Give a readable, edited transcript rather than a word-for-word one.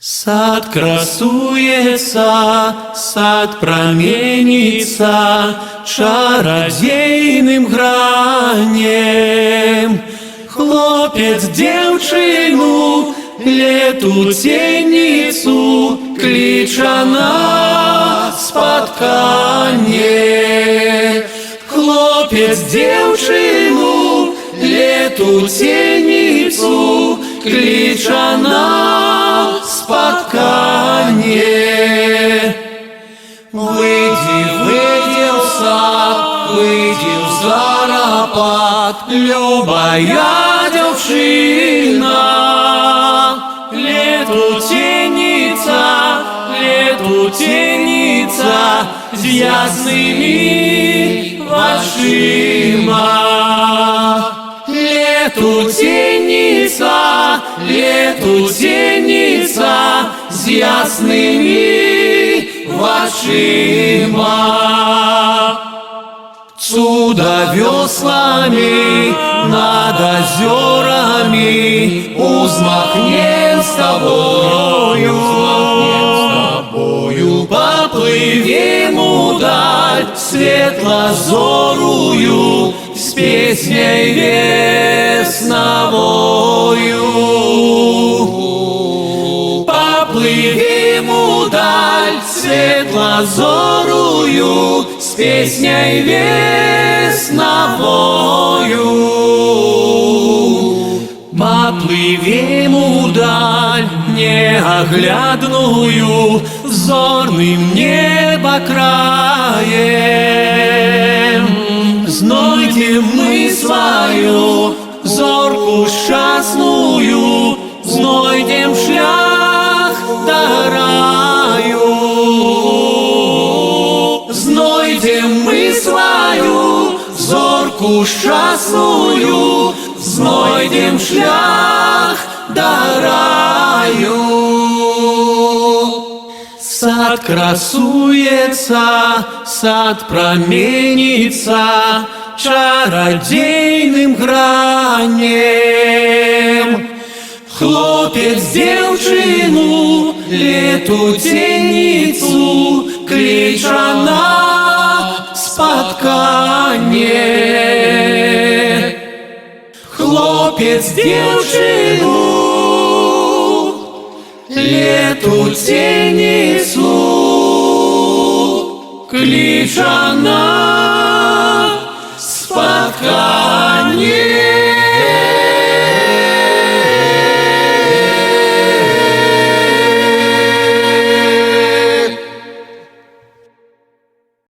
Сад красуется, сад променится чародейным гранем. Хлопец девчину, лету тенницу, клича на спотканье. Хлопец девчину, лету тенницу, клича на спотканье. Выйди в сад, выйди в зарапат, любая девчина. Лету тенница с ясными очима. Лету тенница с ясными очима. Цуда веслами над озерами узмахнем с тобою, поплывем удаль светло-зорую с песней весновою. Поплывем удаль светло-зорую с песней весновою. Поплывем удаль неоглядную зорным небокраем. Знойдем мы свою зорку счастную, знойдем шлях до раю. Знойдем мы свою зорку счастную, знойдем шлях до раю. Сад красуется, сад променится чародейным гранем. Хлопец девчину, лету тенницу, клича на спотканье. Хлопец девчину, лету тенницу, клича на спотканье.